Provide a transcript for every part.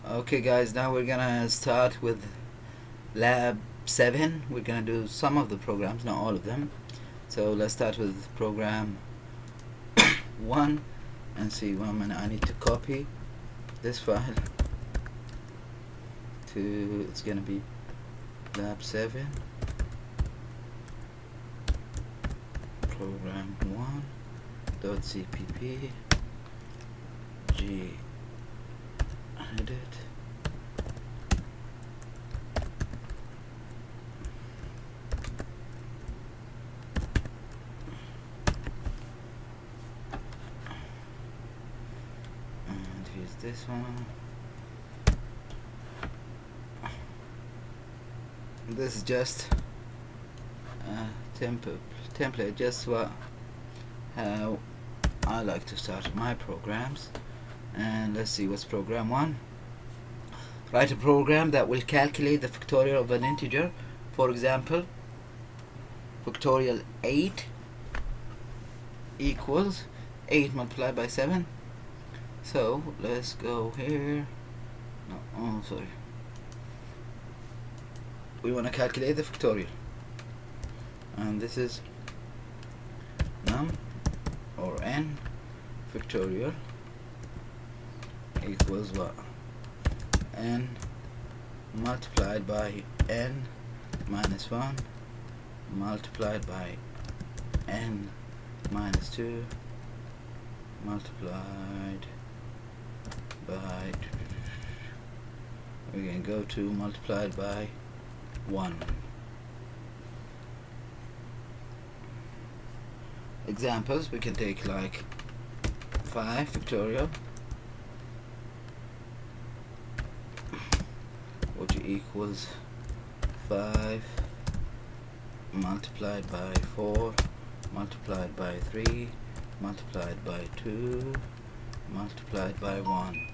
Okay guys, now we're gonna start with Lab 7. We're gonna do some of the programs, not all of them. So let's start with program 1 and see. 1 minute, I need to copy this file to, it's gonna be Lab7 program 1.cpp g edit and here's this one. This is just a template, just how I like to start my programs. And let's see, what's program 1. Write a program that will calculate the factorial of an integer. For example, factorial 8 equals 8 multiplied by 7. So let's go here. Sorry, we want to calculate the factorial, and this is num or n factorial equals what? N multiplied by n minus 1 multiplied by n minus 2 multiplied by, we can go to multiplied by 1. Examples, we can take like 5 factorial, which equals 5 multiplied by 4 multiplied by 3 multiplied by 2 multiplied by 1,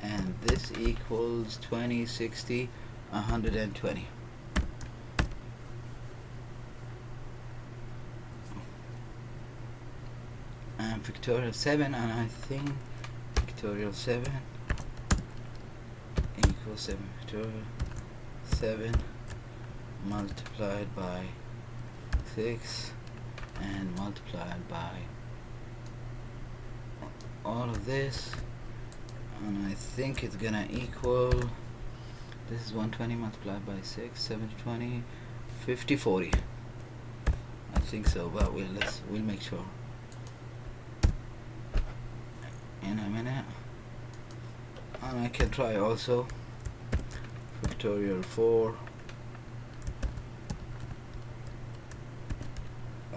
and this equals 20, 60, 120. And factorial 7, and I think factorial 7 equals 7 factorial 7 multiplied by 6 and multiplied by all of this, and I think it's gonna equal, this is 120 multiplied by 6, 720, 50, 40. I think so, but we'll make sure in a minute. And I can try also factorial 4,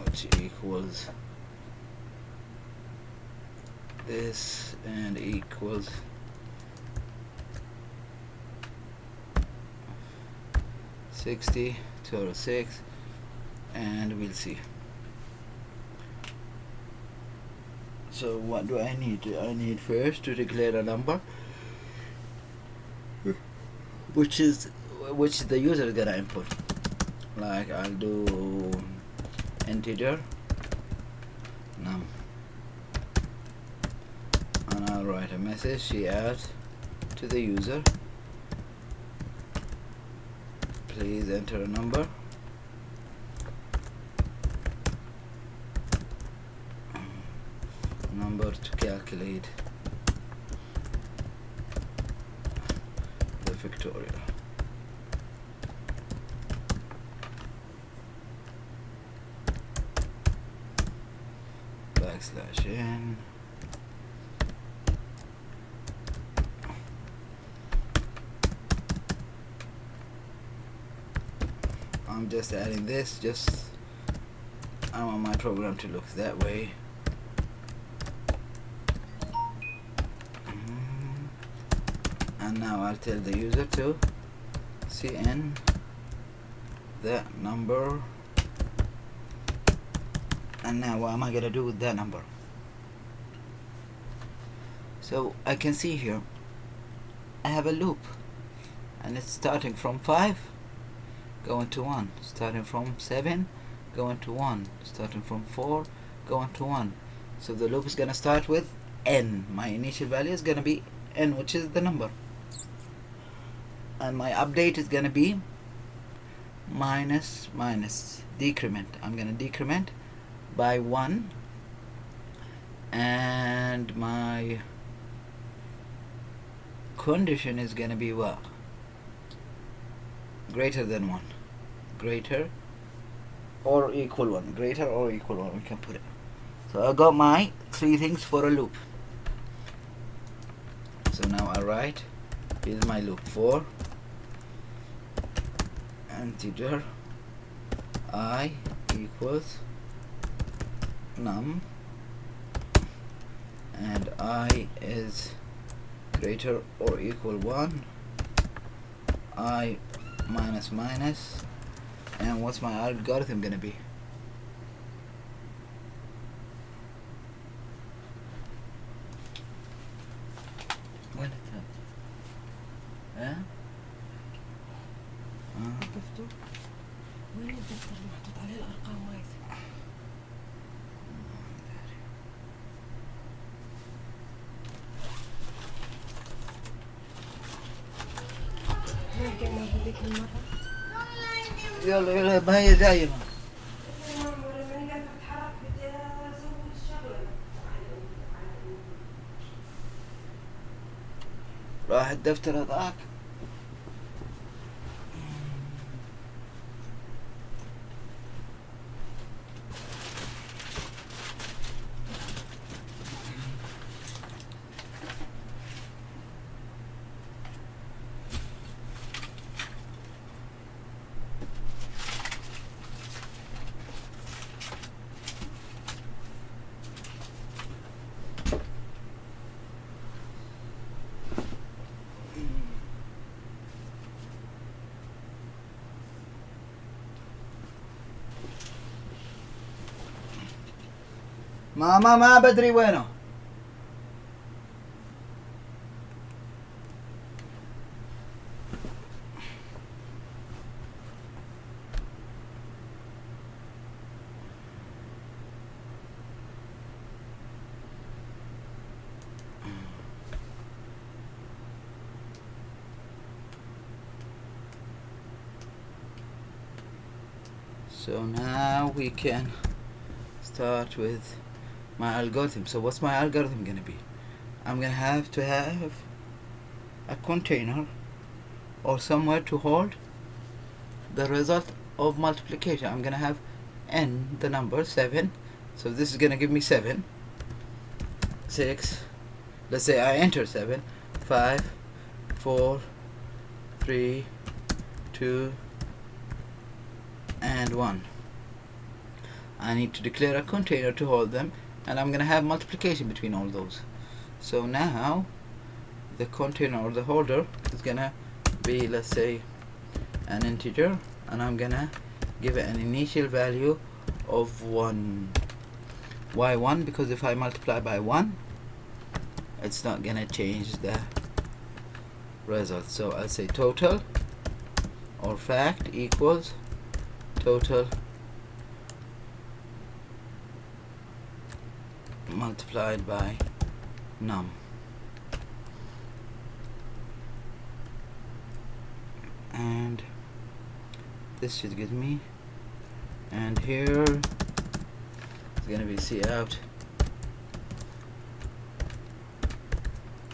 which equals this and equals 60 to 6, and we'll see. So what do I need? I need first to declare a number, which the user is gonna input. Like I'll do integer num, and I'll write a message out to the user. Please enter a number. Number to calculate the factorial. \n. I'm just adding this, I want my program to look that way. And now I'll tell the user to cn that number, and now what am I gonna do with that number? So I can see here I have a loop, and it's starting from 5 going to 1, starting from 7 going to 1, starting from 4 going to 1. So the loop is gonna start with n. My initial value is gonna be n, which is the number. and my update is gonna be minus decrement. I'm gonna decrement by 1, and my condition is gonna be what? Greater than 1, greater or equal 1, greater or equal 1, we can put it. So I got my 3 things for a loop. So now I write, here's my loop for integer I equals num, and I is greater or equal 1, I minus, and what's my algorithm gonna be? What is that? ها؟ الدفتر وين الدفتر اللي محطوط عليه الأرقام وايد؟ ما كنا هذيك المرة. يلا ما هي دايما. راح الدفتر هذاك. ماما ما بدري وينه. So now we can start with my algorithm. So what's my algorithm gonna be? I'm gonna have to have a container or somewhere to hold the result of multiplication. I'm gonna have n, the number 7. So this is gonna give me 7, 6. Let's say I enter 7, 5, 4, 3, 2, and 1. I need to declare a container to hold them, and I'm gonna have multiplication between all those. So now the container or the holder is gonna be, let's say, an integer, and I'm gonna give it an initial value of 1. Why 1? Because if I multiply by 1, it's not gonna change the result. So I'll say total or fact equals total multiplied by num. And this should give me, and here it's gonna be cout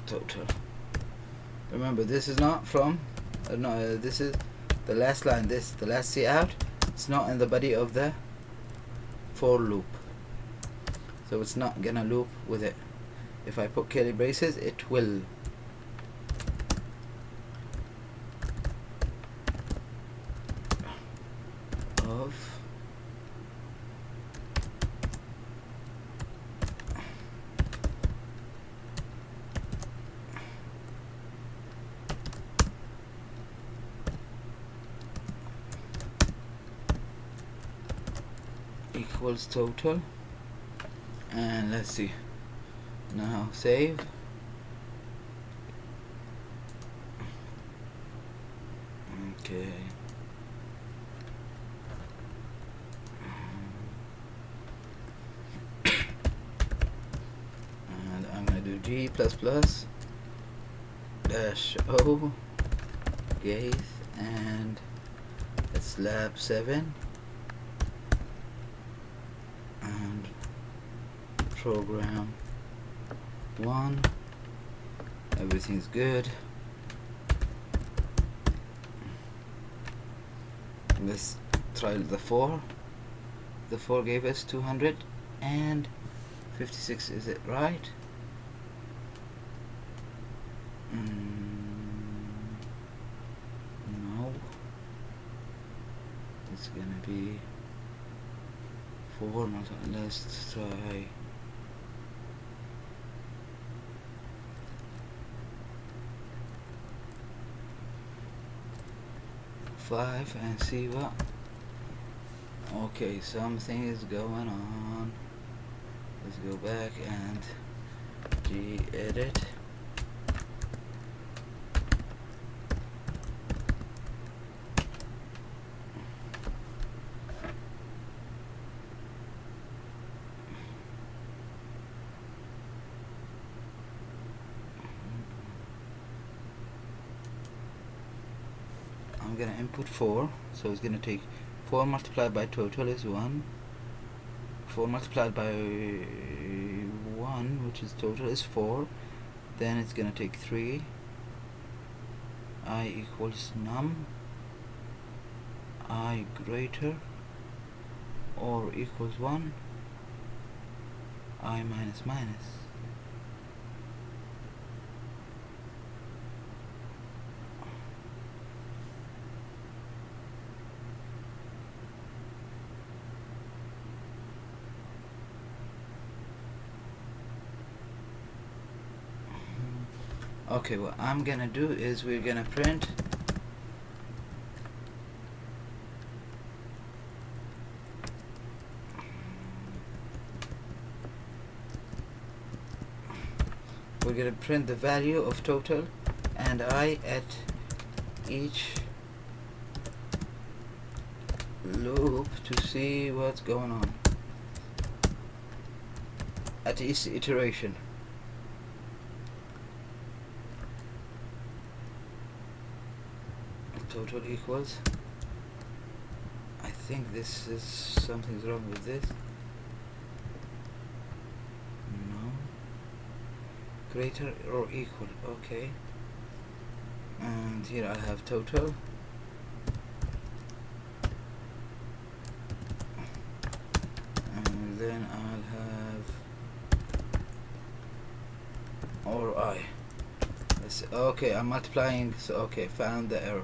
total. Remember, this is not from this is the last line, this the last cout. It's not in the body of the for loop, so it's not gonna loop with it. If I put curly braces, it will. Of equals total. And let's see, now save. Okay, and I'm gonna do G++ -O Gaith, and it's Lab7, and program 1. Everything's good. Let's try the 4. The 4 gave us 256. Is it right? No. It's gonna be 4. Let's try 5 and see what. Okay, something is going on. Let's go back and G-edit. I'm gonna input 4, so it's gonna take 4 multiplied by total is 1. 4 multiplied by 1, which is total, is 4. Then it's gonna take 3. I equals num. I greater or equals 1. I minus minus. Okay, what I'm gonna do is we're gonna print the value of total and I at each loop to see what's going on at each iteration. Total equals, I think this is something's wrong with this. No. Greater or equal, okay. And here I have total. And then I'll have or I. Let's, okay, I'm multiplying, so okay, found the error.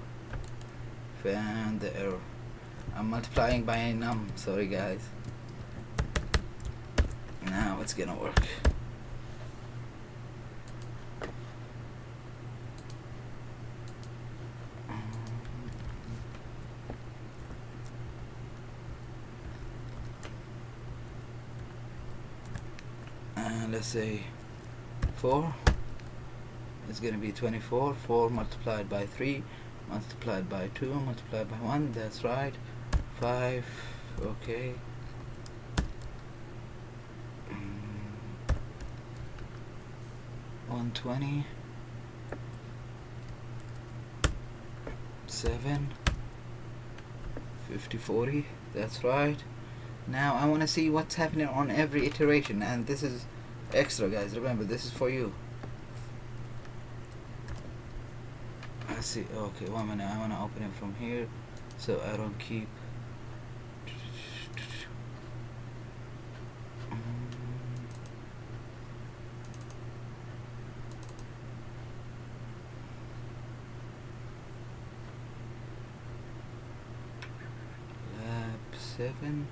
I'm multiplying by num. Sorry guys. Now it's gonna work. And let's say 4. It's gonna be 24. 4 multiplied by 3 multiplied by 2 multiplied by 1, that's right. 5, okay. 120. 7. 50, 40, that's right. Now I want to see what's happening on every iteration, and this is extra guys, remember this is for you. Let's see, okay, 1 minute, I want to open it from here so I don't keep Lab7.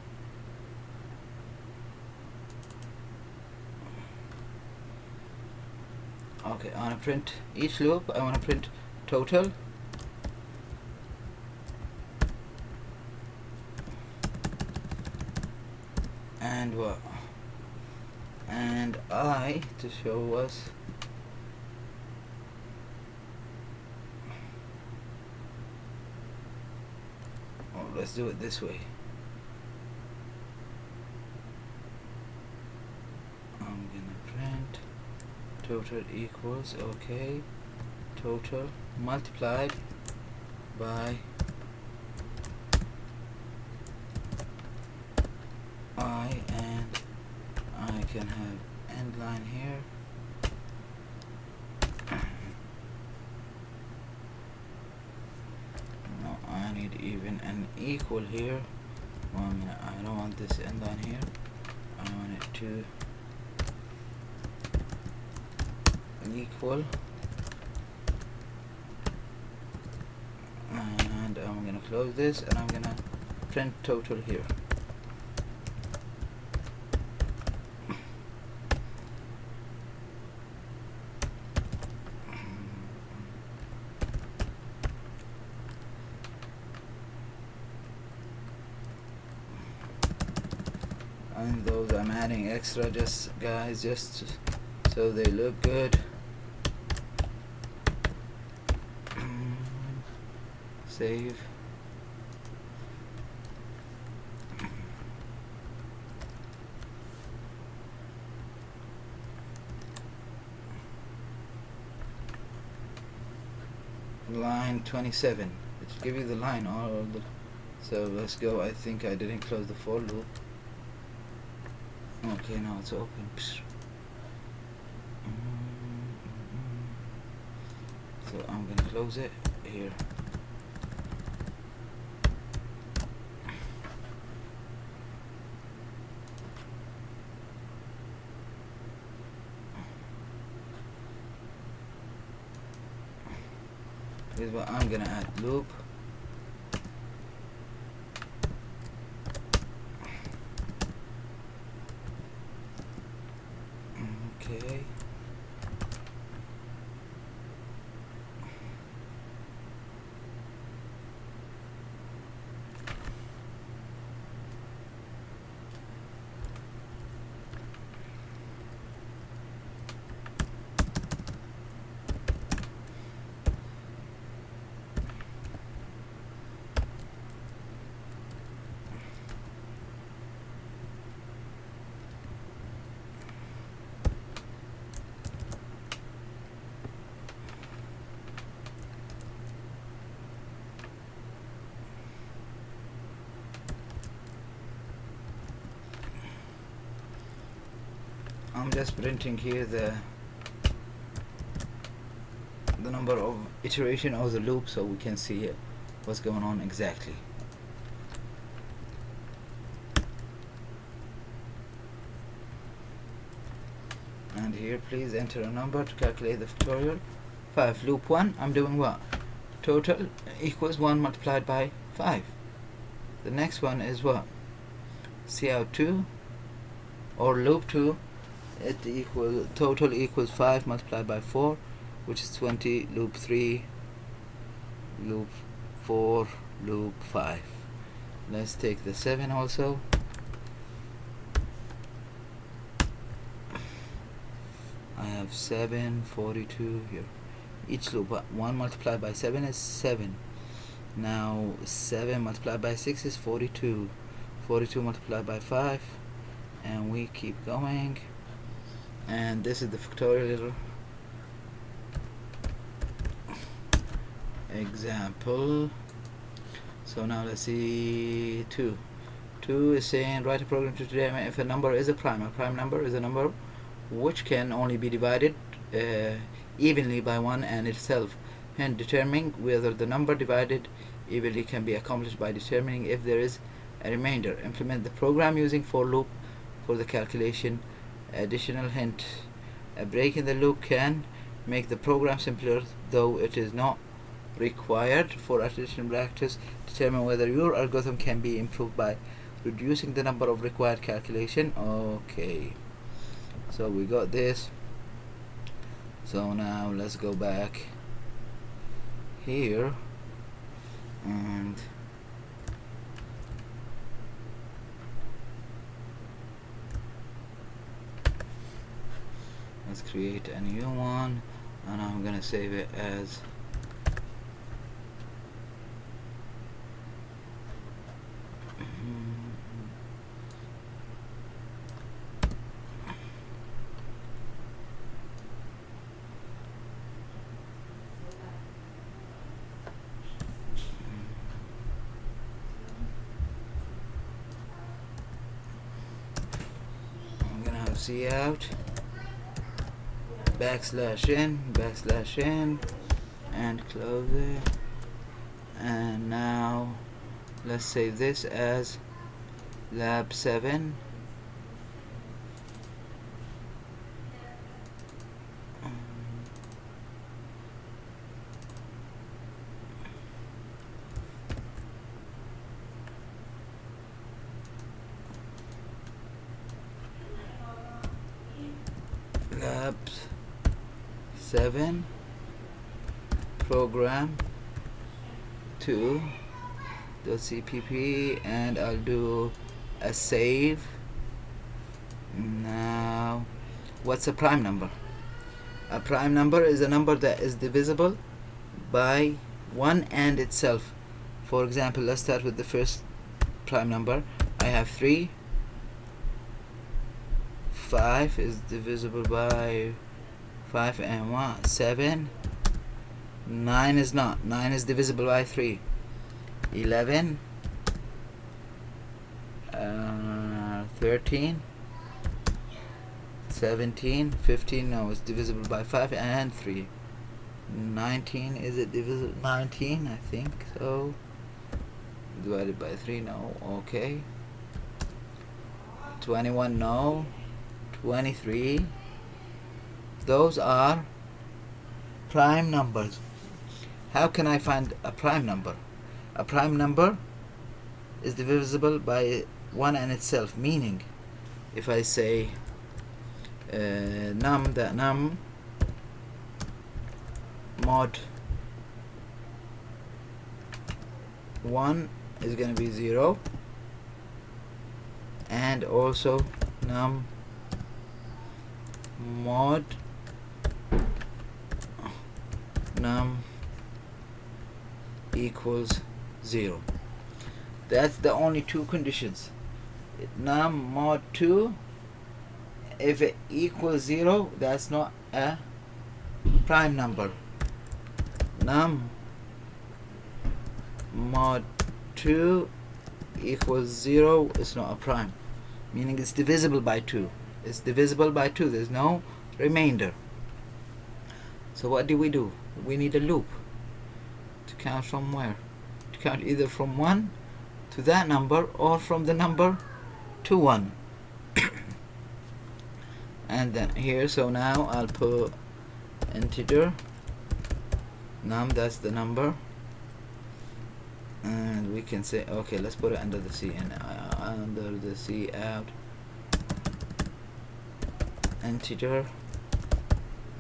Okay, I want to print each loop. I want to print total. And what? And I to show us let's do it this way. I'm gonna print total equals, okay, total multiplied by I, and I can have end line here. No, I need even an equal here. 1 minute, I don't want this end line here. I want it to equal, and I'm gonna close this, and I'm gonna print total here. And those I'm adding extra, just guys, just so they look good. Save. Line 27. Let's give you the line all the. So let's go. I think I didn't close the for loop. Okay, now it's open. So I'm gonna close it here. Here's what I'm gonna add: loop. Okay. I'm just printing here the number of iteration of the loop, so we can see what's going on exactly. And here, please enter a number to calculate the factorial. 5. Loop 1, I'm doing what? Total equals 1 multiplied by 5. The next one is what? Cout 2, or loop 2, it equals total equals 5 multiplied by 4, which is 20. Loop 3, loop 4, loop 5. Let's take the 7 also. I have 7, 42 here. Each loop, 1 multiplied by 7 is 7. Now 7 multiplied by 6 is 42. 42 multiplied by 5, and we keep going. And this is the factorial example. So now let's see 2. 2 is saying write a program to determine if a number is a prime. A prime number is a number which can only be divided evenly by 1 and itself, and determining whether the number divided evenly can be accomplished by determining if there is a remainder. Implement the program using for loop for the calculation. Additional hint: a break in the loop can make the program simpler, though it is not required. For additional practice, determine whether your algorithm can be improved by reducing the number of required calculation. Okay, so we got this. So now let's go back here and let's create a new one, and I'm gonna save it as cout /n and close it. And now let's save this as Lab7. Lab7 program 2.cpp, and I'll do a save. Now, what's a prime number? A prime number is a number that is divisible by 1 and itself. For example, let's start with the first prime number. I have 3. 5 is divisible by 5 and 1. 7. 9 is not. 9 is divisible by 3. 11. 13. 17. 15. No, it's divisible by 5 and 3. 19. Is it divisible? 19, I think so. Divided by 3. No. Okay. 21. No. 23. Those are prime numbers. How can I find a prime number? A prime number is divisible by 1 and itself, meaning if I say num mod 1 is going to be 0, and also num mod num equals 0. That's the only two conditions. Num mod 2, if it equals 0, that's not a prime number. Num mod 2 equals 0 is not a prime, meaning it's divisible by 2. It's divisible by 2. There's no remainder. So what do? We need a loop to count from where? To count either from 1 to that number or from the number to 1. And then here, so now I'll put integer num, that's the number, and we can say, okay, let's put it under the C, and under the cout integer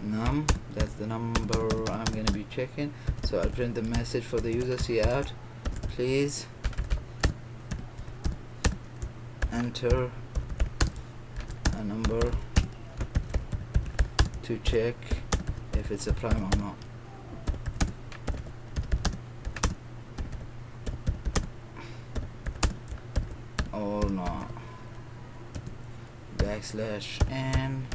num, that's the number I'm going to be checking. So I'll print the message for the user, cout please enter a number to check if it's a prime or not. Or not. \n,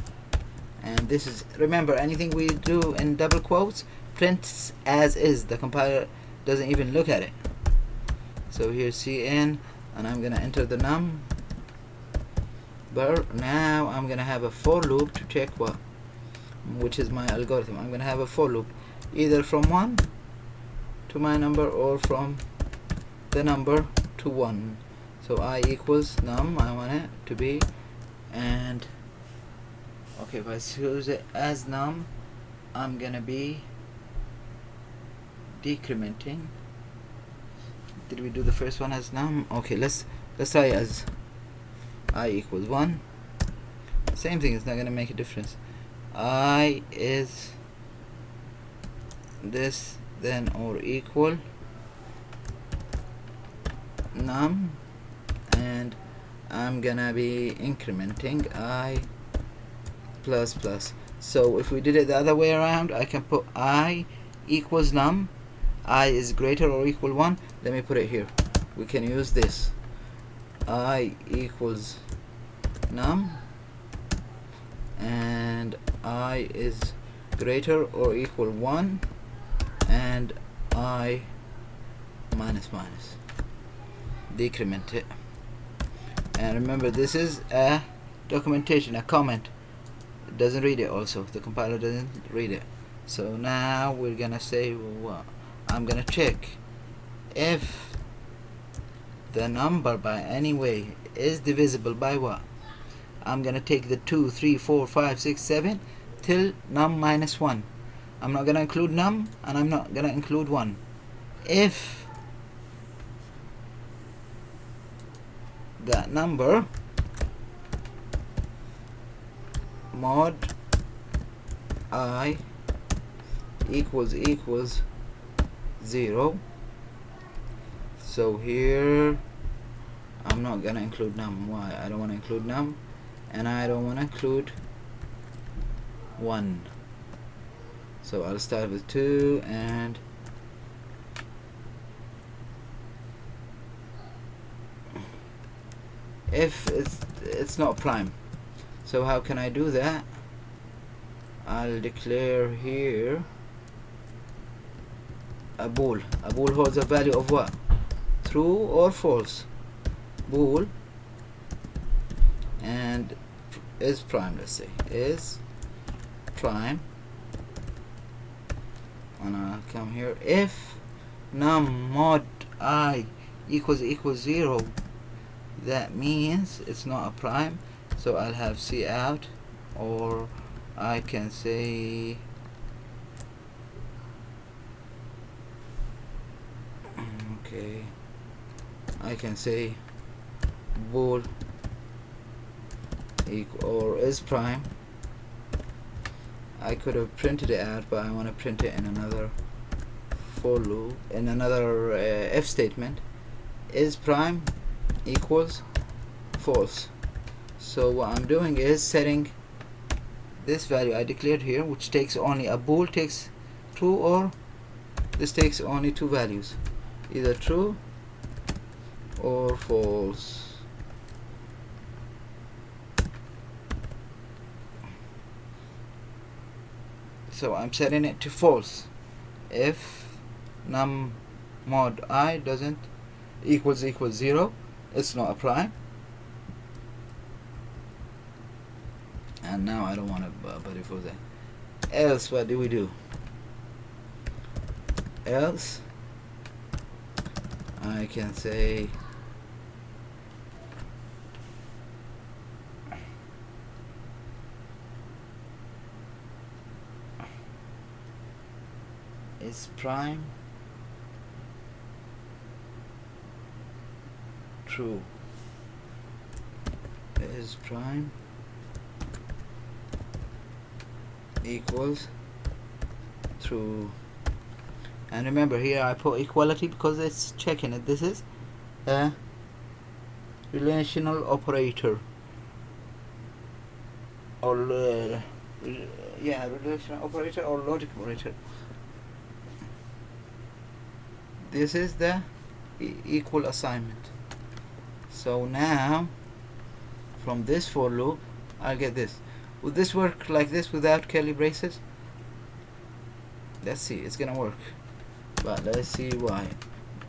and this is, remember, anything we do in double quotes prints as is. The compiler doesn't even look at it. So here's cn, and I'm gonna enter the num. But now I'm gonna have a for loop to check what, which is my algorithm. I'm gonna have a for loop either from 1 to my number or from the number to 1. So I equals num, I want it to be, and okay, if I choose it as num, I'm gonna be decrementing. Did we do the first one as num? Okay, let's try as I equals 1. Same thing, it's not gonna make a difference. I is this, then or equal num, and I'm gonna be incrementing I plus plus. So if we did it the other way around, I can put I equals num, I is greater or equal 1. Let me put it here. We can use this. I equals num, and I is greater or equal 1, and I minus minus. Decrement it. And remember, this is a documentation, a comment. It doesn't read it also. The compiler doesn't read it. So now we're gonna say, well, I'm gonna check if the number by any way is divisible by what? I'm gonna take the 2, 3, 4, 5, 6, 7 till num minus 1. I'm not gonna include num and I'm not gonna include 1. If that number mod I equals 0, so here I'm not gonna include num. Why? I don't want to include num and I don't want to include 1. So I'll start with 2 and if it's not prime. So how can I do that? I'll declare here a bool. A bool holds a value of what? True or false. Bool and is prime, let's say is prime, and I'll come here if num mod I equals 0, that means it's not a prime, so I'll have C out, or I can say okay, I can say bool equal or is prime. I could have printed it out, but I want to print it in another for loop, in another if statement. Is prime equals false. So what I'm doing is setting this value I declared here, which takes only a bool takes true, or this takes only 2 values, either true or false. So I'm setting it to false if num mod I doesn't equals 0, it's not a prime. And now I don't want to body for that. Else what do we do? Else I can say is prime true. Is prime equals true. And remember here I put equality because it's checking it. This is a relational operator, or relational operator or logic operator. This is the equal assignment. So now from this for loop I'll get this. Would this work like this without curly braces? Let's see, it's gonna work, but let's see why.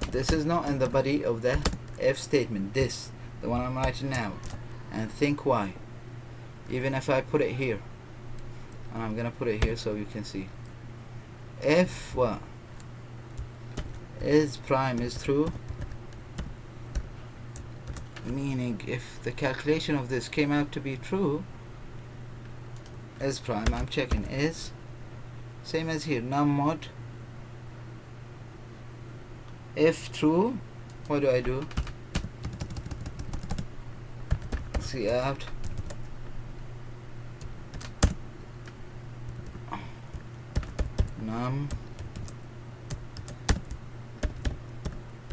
This is not in the body of the if statement, this, the one I'm writing now, and think why. Even if I put it here, and I'm gonna put it here so you can see, if what is prime is true, meaning if the calculation of this came out to be true, is prime, I'm checking is, same as here, num mod, if true, what do I do? See out, num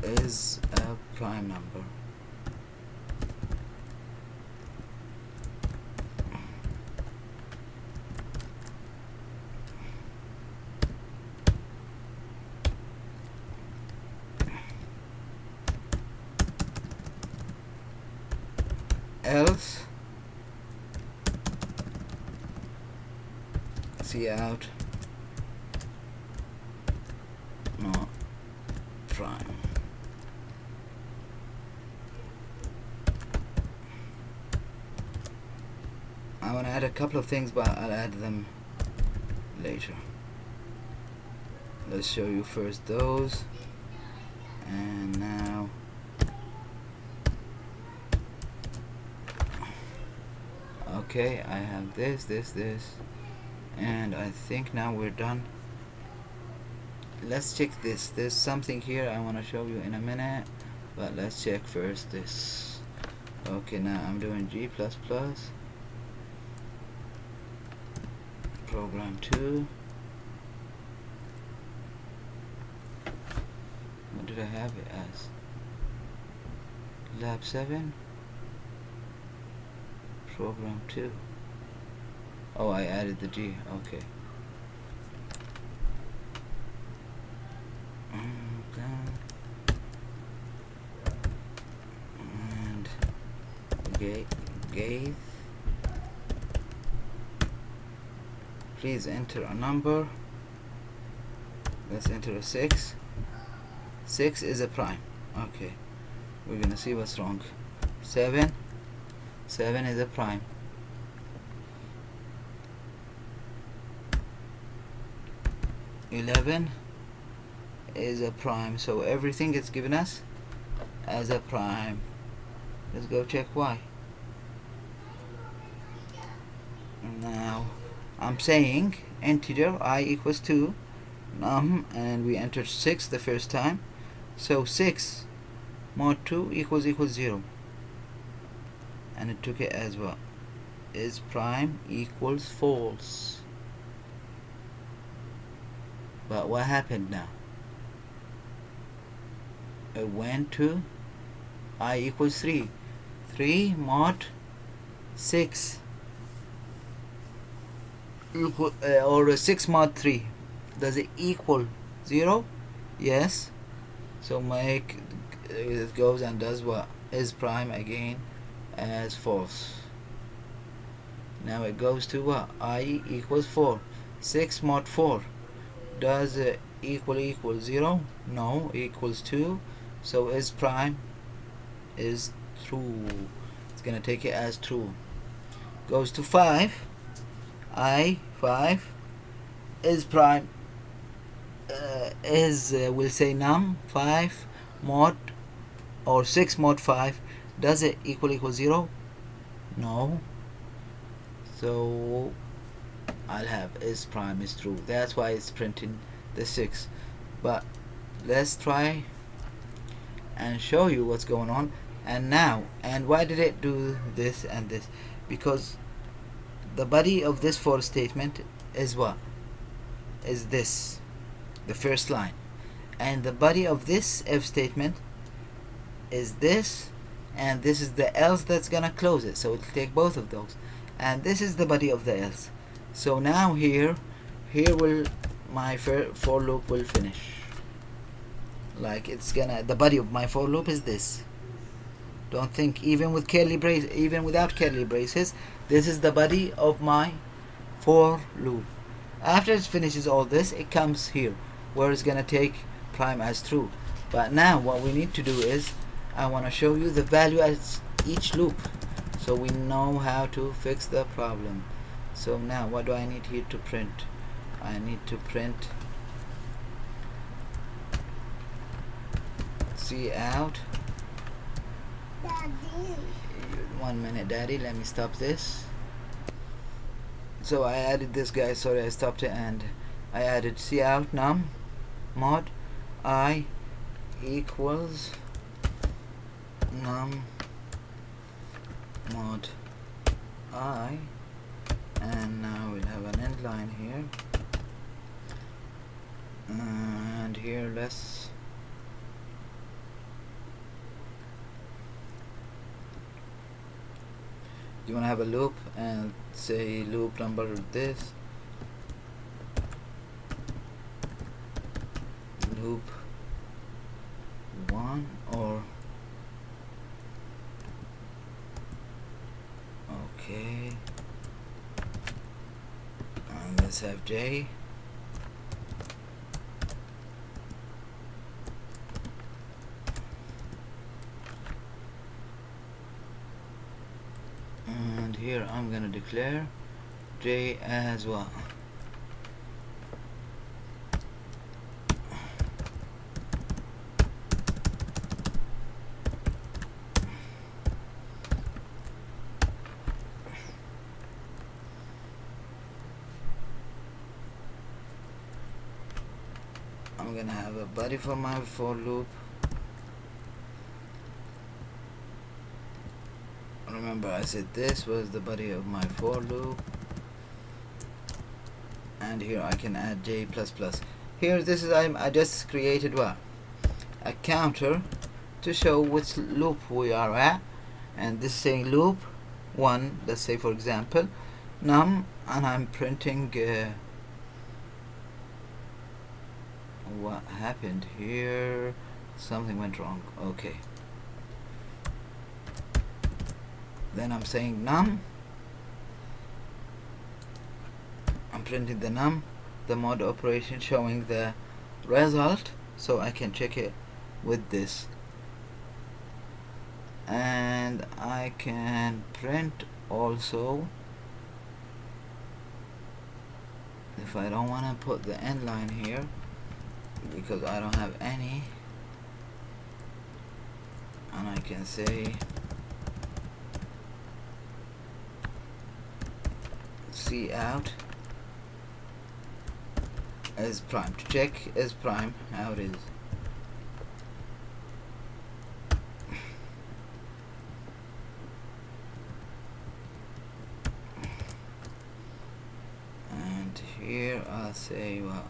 is a prime number. Else see out not prime. I want to add a couple of things, but I'll add them later. Let's show you first those, and now okay, I have this, and I think now we're done. Let's check this. There's something here I want to show you in a minute, but let's check first this. Okay, now I'm doing G++, program 2. What did I have it as? Lab7, program 2. Oh, I added the G. Okay. And Gaith. Please enter a number. Let's enter a 6. 6 is a prime. Okay. We're gonna see what's wrong. 7. 7 is a prime. 11 is a prime. So everything is given us as a prime. Let's go check why. Now I'm saying integer I equals 2 num, and we entered 6 the first time, so 6 mod 2 equals 0, and it took it as what? Is prime equals false. But what happened now? It went to I equals 3. 3 mod 6 equal, or 6 mod 3. Does it equal 0? Yes. So make it goes and does what? Is prime again as false. Now it goes to what? I equals 4. 6 mod 4. Does it equal 0? No, equals 2. So is prime is true. It's gonna take it as true. Goes to 5. I 5 is prime. We'll say num 5 mod or 6 mod 5. Does it equal 0? No. So I'll have is prime is true. That's why it's printing the 6. But let's try and show you what's going on. And now, and why did it do this and this? Because the body of this for statement is what? Is this, the first line. And the body of this if statement is this, and this is the else that's gonna close it. So it'll take both of those. And this is the body of the else. So now here will my for loop will finish. Like it's gonna, the body of my for loop is this. Don't think even with curly brace, even without curly braces, this is the body of my for loop. After it finishes all this, it comes here where it's gonna take prime as true. But now what we need to do is I want to show you the value at each loop, so we know how to fix the problem. So now what do I need here to print? I need to print cout. Daddy. 1 minute, daddy, let me stop this. So I added this guy, sorry I stopped it, and I added cout num mod I equals num mod I, and now we'll have an end line here, and here let's you want to have a loop and say loop number this, loop 1, or okay, and let's have J, and here I'm gonna declare j as well. I'm gonna have a body for my for loop. Remember I said this was the body of my for loop, and here I can add j++. Here this is I just created what? A counter to show which loop we are at, and this is saying loop 1, let's say for example num, and I'm printing what happened here, something went wrong. Okay, then I'm saying num, I'm printing the num, the mod operation showing the result, so I can check it with this, and I can print also if I don't want to put the end line here because I don't have any, and I can say cout is prime to check is prime how it is. And here I'll say well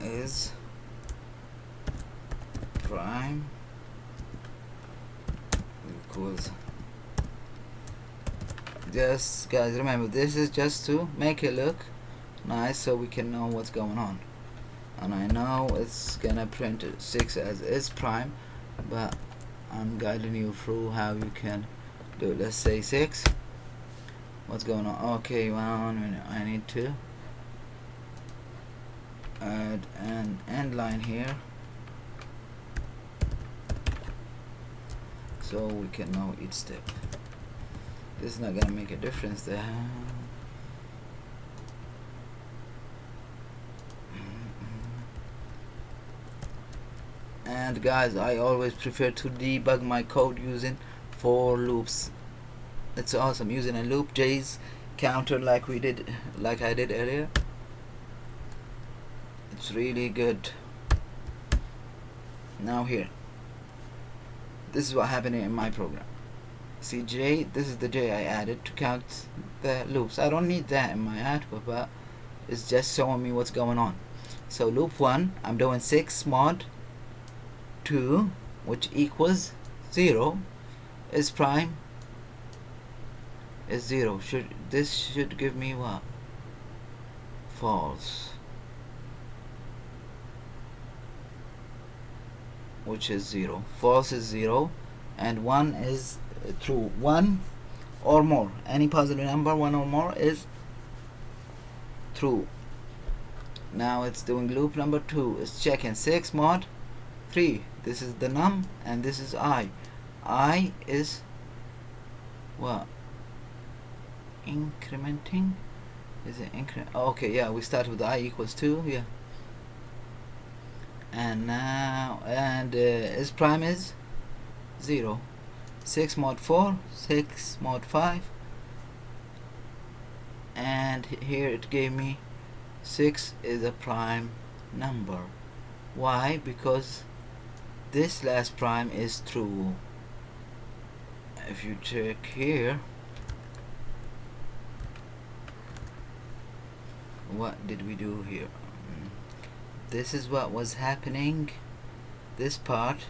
is prime equals, just guys remember this is just to make it look nice so we can know what's going on, and I know it's gonna print 6 as is prime, but I'm guiding you through how you can do it. Let's say 6, what's going on? Okay, 1 minute, I need to add an end line here so we can know each step. This is not gonna make a difference there. And guys, I always prefer to debug my code using for loops. It's awesome using a loop j's counter like I did earlier. It's really good. Now here, this is what happened in my program. See j, this is the j I added to count the loops. I don't need that in my output, but it's just showing me what's going on. So loop 1, I'm doing 6 mod 2, which equals 0, is prime, is 0. This should give me what? False, which is 0. False is 0, and 1 is true. 1 or more, any positive number 1 or more is true. Now it's doing loop number 2, it's checking 6 mod 3. This is the num, and this is I is what? Incrementing? Is it increment? Okay, yeah, we start with I equals 2, yeah. And now, is prime is 0. 6 mod 4, 6 mod 5, and here it gave me 6 is a prime number. Why? Because this last prime is true. If you check here, what did we do here? This is what was happening. This part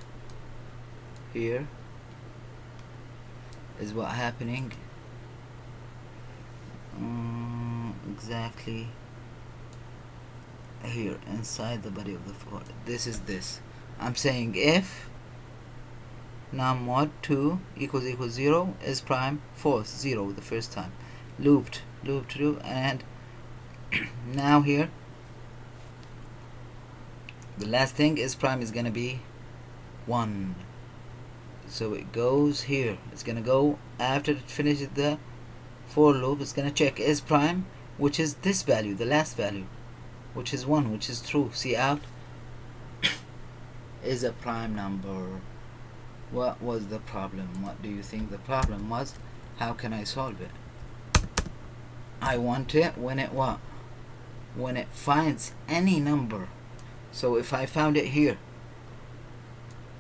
here is what happening exactly here inside the body of the for. This is this. I'm saying if Now mod 2 equals 0 is prime false 0 the first time. Looped and now here the last thing is prime is gonna be 1. So it goes here. It's gonna go after it finishes the for loop. It's gonna check is prime, which is this value, the last value, which is 1, which is true. See out is a prime number. What was the problem? What do you think the problem was? How can I solve it? I want it when it what? When it finds any number. So if I found it here,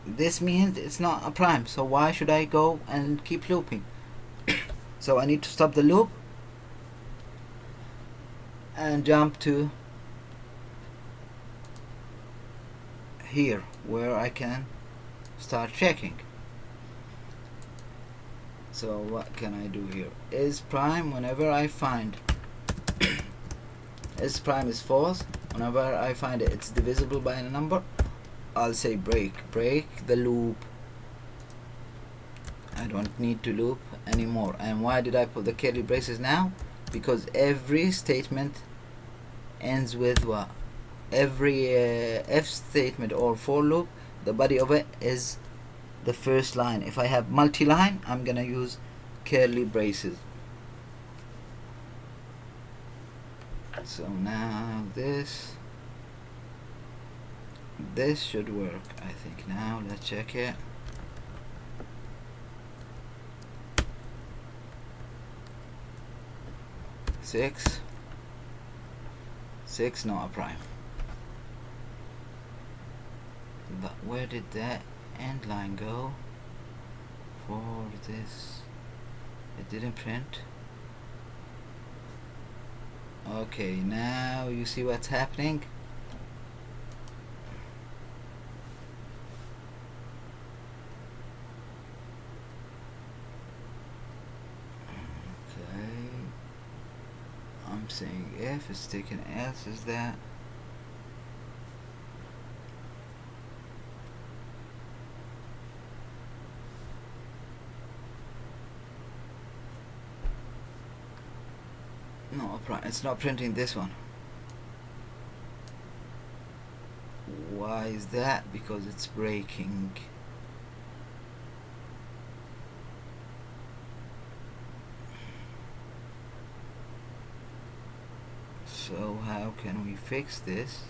this means it's not a prime. So why should I go and keep looping? So I need to stop the loop and jump to here where I can start checking. So what can I do here? Is prime whenever I find is prime is false. Whenever I find it, it's divisible by a number, I'll say break the loop. I don't need to loop anymore. And why did I put the curly braces now? Because every statement ends with what? Every if statement or for loop, the body of it is the first line. If I have multi-line, I'm gonna use curly braces. So now this should work, I think. Now let's check it. Six, not a prime. But where did that end line go for this? It didn't print. Okay, now you see what's happening. Okay, I'm saying if it's taken else is that. No, it's not printing this one. Why is that? Because it's breaking. So how can we fix this?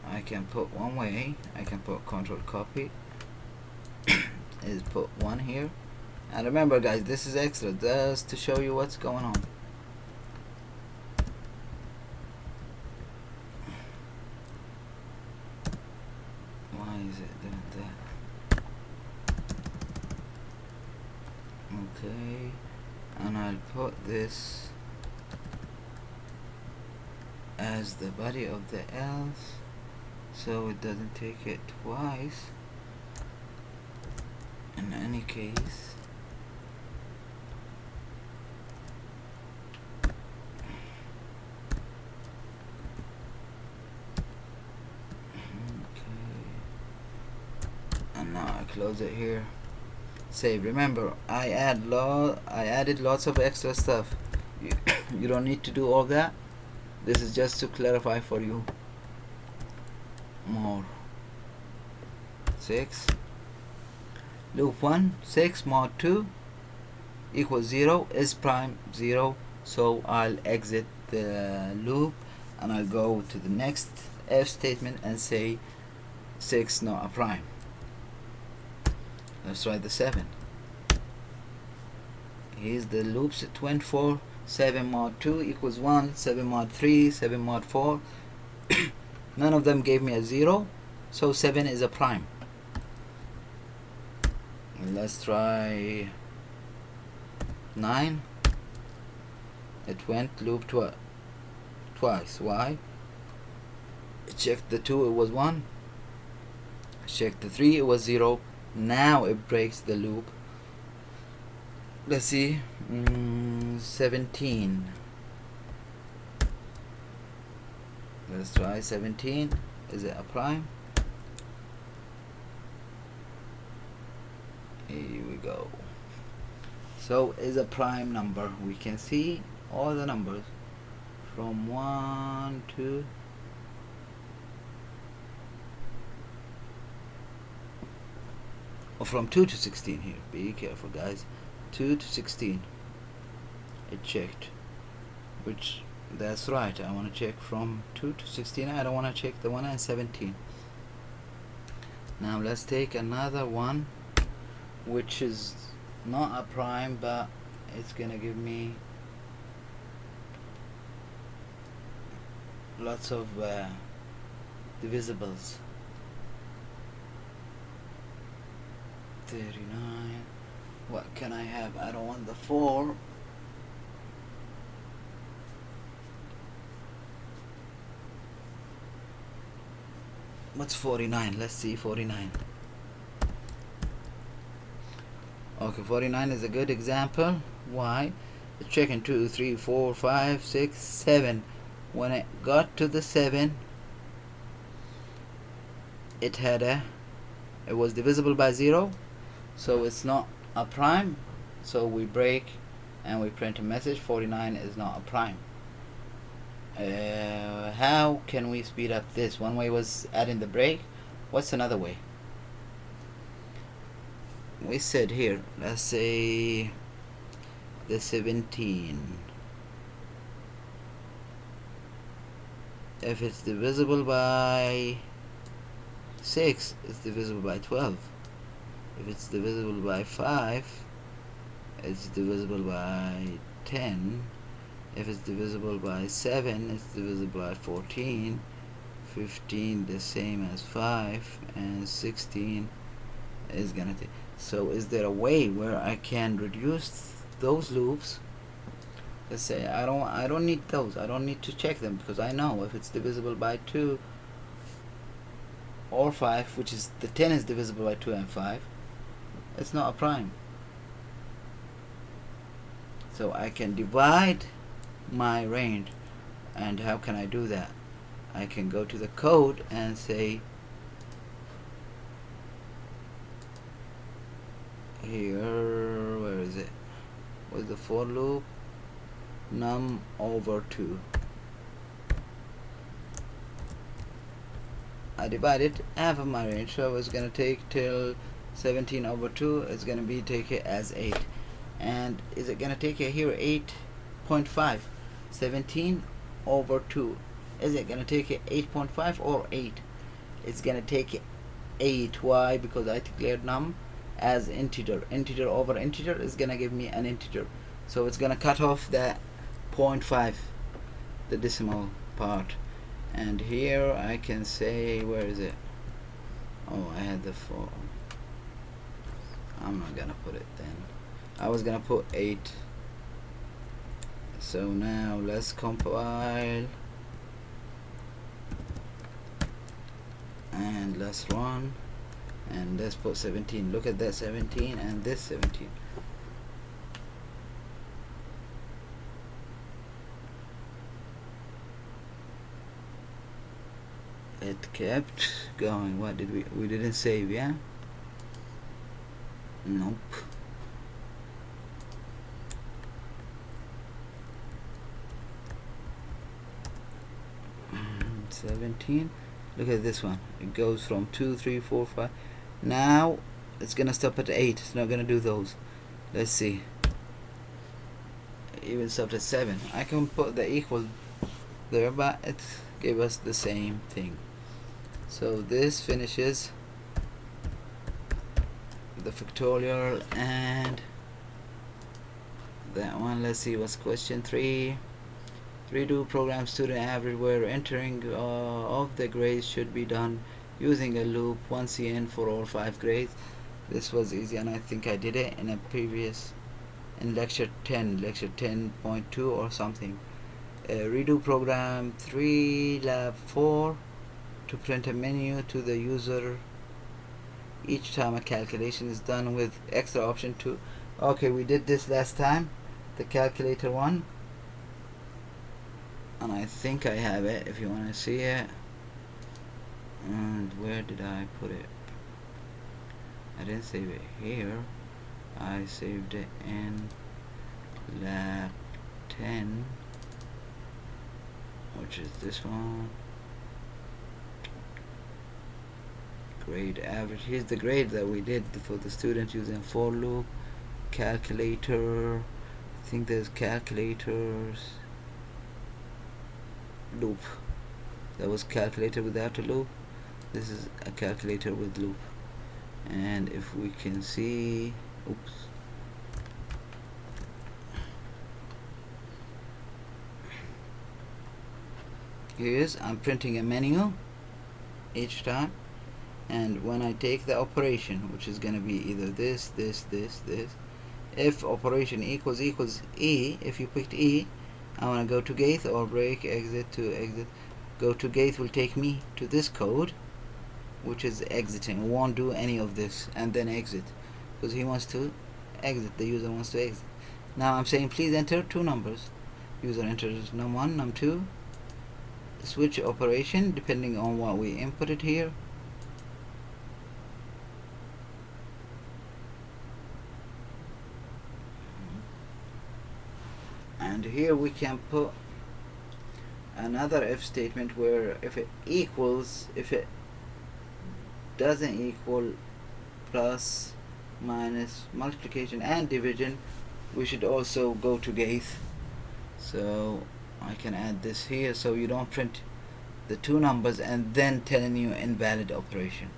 I can put one way. I can put control copy is put one here, and remember guys, this is extra just to show you what's going on. Why is it doing that? Okay, and I'll put this as the body of the else, so it doesn't take it twice. In any case, okay, and now I close it here. Save. Remember, I added lots of extra stuff. You don't need to do all that. This is just to clarify for you more. 6 loop 1 6 mod 2 equals 0 is prime 0, so I'll exit the loop and I'll go to the next if statement and say 6 not a prime. Let's try the 7. Here's the loops at 24. 7 mod 2 equals 1, 7 mod 3, 7 mod 4. None of them gave me a 0, so 7 is a prime. Let's try 9. It went loop twice. Why? I checked the 2, it was 1. I checked the 3, it was 0. Now it breaks the loop. Let's see. 17. Let's try 17. Is it a prime? Here we go. So is a prime number. We can see all the numbers from 1 to from 2 to 16 here. Be careful, guys. 2 to 16. It checked. Which, that's right. I want to check from 2 to 16. I don't want to check the one and 17. Now let's take another one, which is not a prime, but it's gonna give me lots of divisibles. 39. What can I have? I don't want the 4. What's 49? Let's see 49. Okay, 49 is a good example. Why? It's checking 2, 3, 4, 5, 6, 7. When it got to the 7, it was divisible by 0, so it's not a prime. So we break and we print a message. 49 is not a prime. How can we speed up this? One way was adding the break. What's another way? We said here, let's say the 17. If it's divisible by 6, it's divisible by 12. If it's divisible by 5, it's divisible by 10. If it's divisible by 7, it's divisible by 14. 15 the same as 5, and 16 is gonna take. So is there a way where I can reduce those loops? Let's say I don't need those. I don't need to check them, because I know if it's divisible by 2 or 5, which is the 10 is divisible by 2 and 5, it's not a prime. So I can divide my range. And how can I do that? I can go to the code and say here, where is it? What's the for loop? Num over 2. I divided half of my range, so it's gonna take till 17 over 2. It's gonna be take it as 8. And is it gonna take it here 8.5? 17 over 2. Is it gonna take it 8.5 or 8? It's gonna take it 8. Why? Because I declared num as integer. Integer over integer is gonna give me an integer. So it's gonna cut off that 0.5, the decimal part. And here I can say, where is it? Oh, I had the 4. I'm not gonna put it then. I was gonna put 8. So now let's compile and let's run, and let's put 17. Look at that 17 and this 17. It kept going. What did we didn't save? Yeah, nope. 17. Look at this one. It goes from 2, 3, 4, 5. Now it's gonna stop at 8. It's not gonna do those. Let's see. It even stopped at 7. I can put the equal there, but it gave us the same thing. So this finishes the factorial and that one. Let's see what's question 3. Redo program student average where entering of the grades should be done using a loop 1cn for all 5 grades. This was easy, and I think I did it in a previous, in lecture 10.2 or something. Redo program 3 lab 4 to print a menu to the user each time a calculation is done with extra option 2. Okay, we did this last time, the calculator one. and I think I have it if you want to see it. And where did I put it? I didn't save it here. I saved it in Lab10, which is this one. Grade average. Here's the grade that we did for the student using for loop, calculator. I think there's calculators, loop. That was calculator without a loop. This is a calculator with loop. And if we can see, oops. Here's, I'm printing a menu each time, and when I take the operation, which is going to be either this, if operation equals E, if you picked E, I want to go to Gaith or break, exit to exit. Go to Gaith will take me to this code, which is exiting. Won't do any of this, and then exit, because he wants to exit. The user wants to exit. Now I'm saying please enter two numbers. User enters num1, num2. Switch operation depending on what we inputted here. And here we can put another if statement where if it equals, if it doesn't equal plus, minus, multiplication and division, we should also go to Gaith. So I can add this here so you don't print the two numbers and then telling you invalid operation.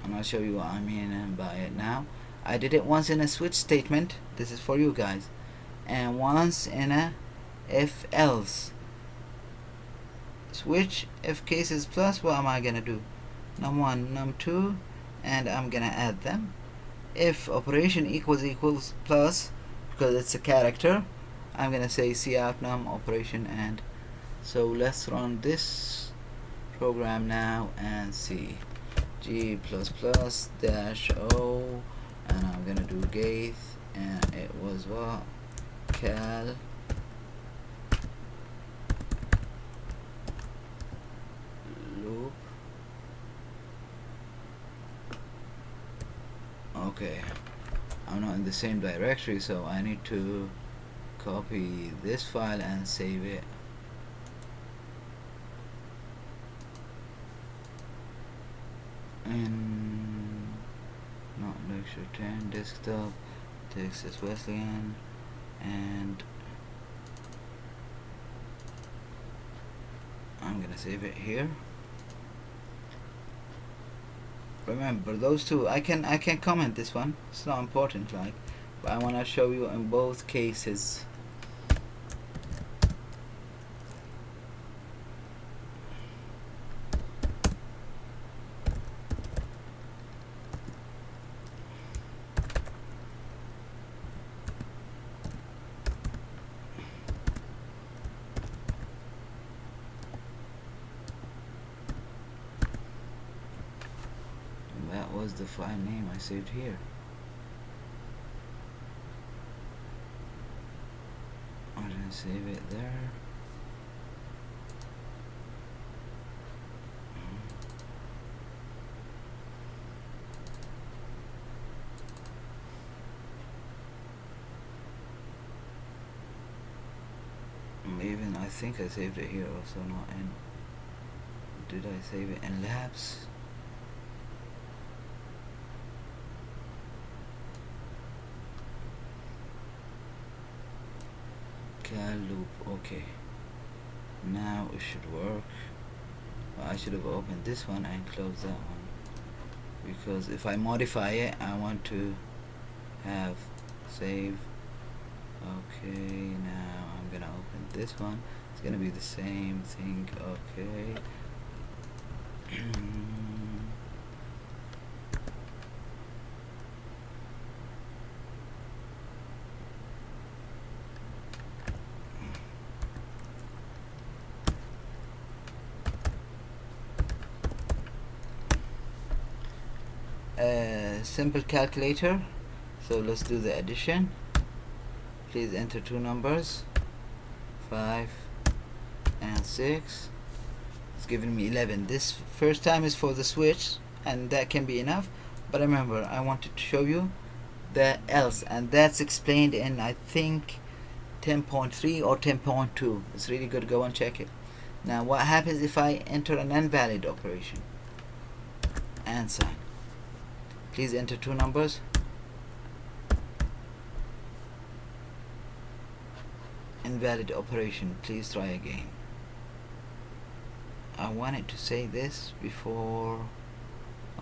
And I'll show you what I mean by it now. I did it once in a switch statement, this is for you guys, and once in a if else. Switch, if case is plus, what am I gonna do? Num1, num2, and I'm gonna add them. If operation equals plus, because it's a character, I'm gonna say cout num operation. And so let's run this program now and see g++ -o, and I'm gonna do Gaith, and it was what? Cal loop. Okay, I'm not in the same directory, so I need to copy this file and save it. In not lecture 10 desktop, Texas Wesleyan, and I'm gonna save it here. Remember those two, I can comment this one, it's not important, like, but I want to show you in both cases. That was the file name I saved here. I didn't save it there. Even I think I saved it here also, not in. Did I save it in labs? Cal loop, okay. Now it should work. Well, I should have opened this one and closed that one, because if I modify it, I want to have save. Okay, now I'm gonna open this one. It's gonna be the same thing. Okay. Simple calculator, so let's do the addition. Please enter two numbers, 5 and 6. It's giving me 11. This first time is for the switch, and that can be enough, but remember I wanted to show you the else, and that's explained in, I think, 10.3 or 10.2. It's really good, go and check it. Now what happens if I enter an invalid operation and sign? Please enter 2 numbers. Invalid operation, please try again. I wanted to say this before.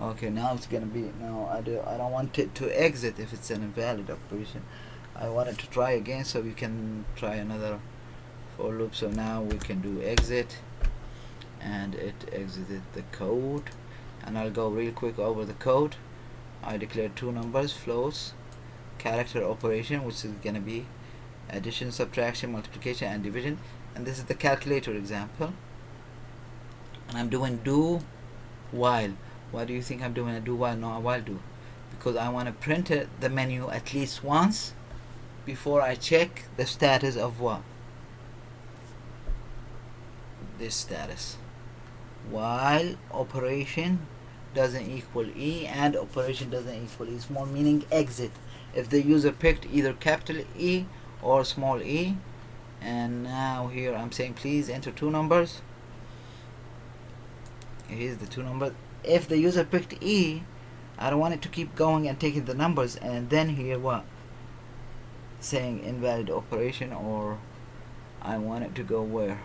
Okay, now it's gonna be, no, I don't want it to exit if it's an invalid operation. I want it to try again, so we can try another for loop. So now we can do exit, and it exited the code. And I'll go real quick over the code. I declared 2 numbers, floats, character operation, which is gonna be addition, subtraction, multiplication, and division. And this is the calculator example. And I'm doing do while. Why do you think I'm doing a do while, not a while do? Because I want to print the menu at least once before I check the status of what? This status. While operation doesn't equal E and operation doesn't equal E small, meaning exit. If the user picked either capital E or small e. And now here I'm saying please enter 2 numbers. Here's the 2 numbers. If the user picked E, I don't want it to keep going and taking the numbers, and then here what? Saying invalid operation, or I want it to go where?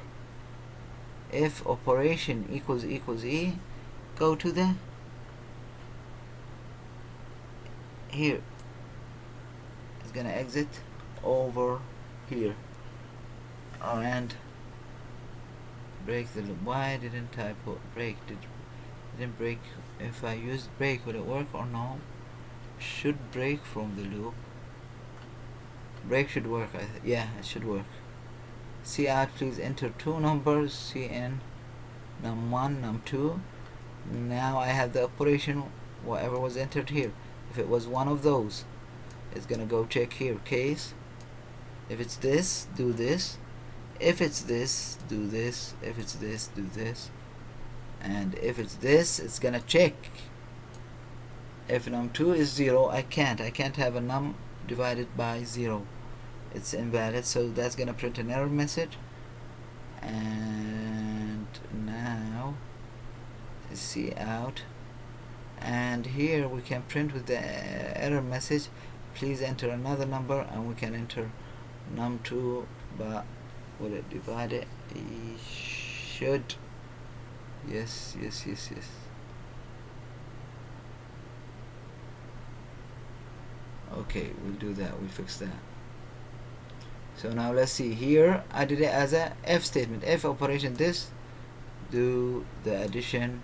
If operation equals E, go to the here. It's gonna exit over here. Oh, and break the loop. Why didn't I put break? Didn't break. If I used break, would it work or no? Should break from the loop. Break should work. Yeah, it should work. Cout, please enter 2 numbers. Cn num1, num2. Now I have the operation, whatever was entered here. If it was one of those, it's gonna go check here. Case. If it's this, do this. If it's this, do this. If it's this, do this. And if it's this, it's gonna check. If num2 is 0, I can't have a num divided by 0. It's invalid, so that's gonna print an error message. And now cout, and here we can print with the error message, please enter another number, and we can enter num2, but will it divide it? It should. Yes. Okay, we'll do that, we'll fix that. So now let's see here, I did it as a if statement. If operation this, do the addition,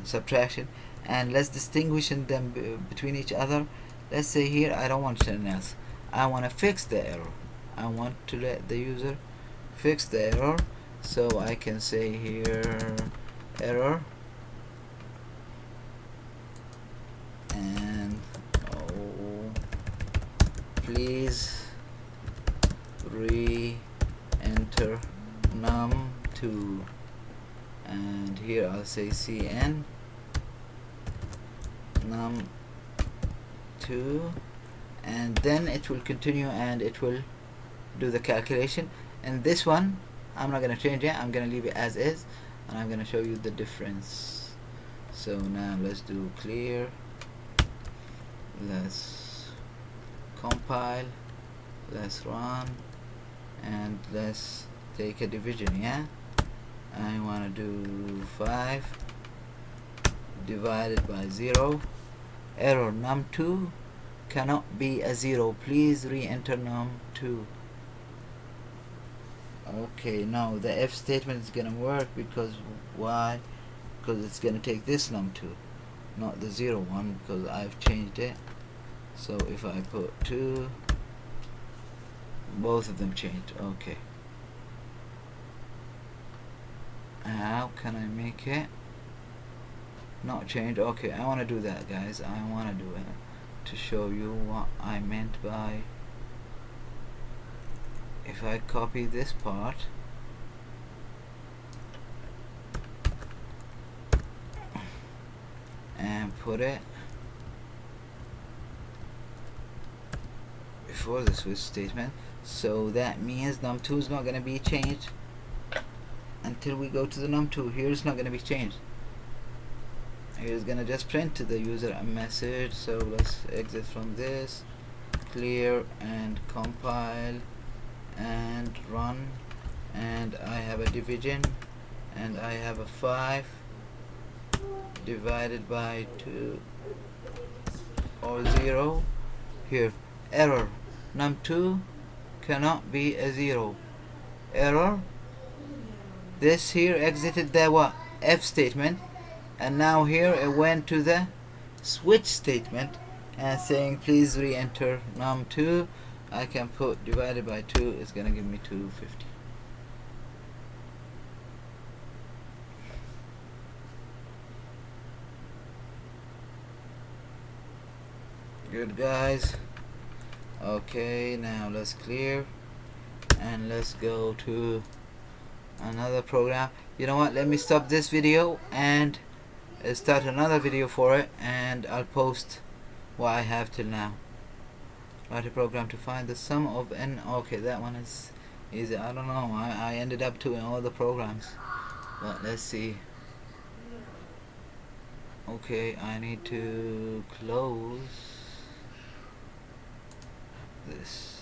subtraction, and let's distinguish them between each other. Let's say here I don't want anything else, I want to fix the error. I want to let the user fix the error, so I can say here error, and please re-enter num2, and here I'll say cn num2, and then it will continue and it will do the calculation. And this one I'm not gonna change it, I'm gonna leave it as is, and I'm gonna show you the difference. So now let's do clear, let's compile, let's run, and let's take a division. Yeah, I want to do 5 divided by 0. Error, num2 cannot be a 0, please re-enter num2. Okay, now the if statement is gonna work, because why? Because it's gonna take this num2, not the 0 one, because I've changed it. So if I put 2, both of them changed. Okay, how can I make it not change? Okay, I want to do that, guys. I want to do it to show you what I meant by if I copy this part and put it before the switch statement, so that means num2 is not going to be changed until we go to the num2. Here it's not going to be changed. Here it's going to just print to the user a message. So let's exit from this, clear and compile and run, and I have a division and I have a 5 divided by 2 or 0. Here, error, num2 cannot be a 0. Error, this here exited the what? F statement, and now here it went to the switch statement and saying please re-enter num2. I can put divided by 2, it's gonna give me 250. Good guys. Okay, now let's clear and let's go to another program. You know what, let me stop this video and start another video for it, and I'll post what I have till now. Write a program to find the sum of n. Okay, that one is easy. I don't know, I ended up doing all the programs, but let's see. Okay, I need to close this.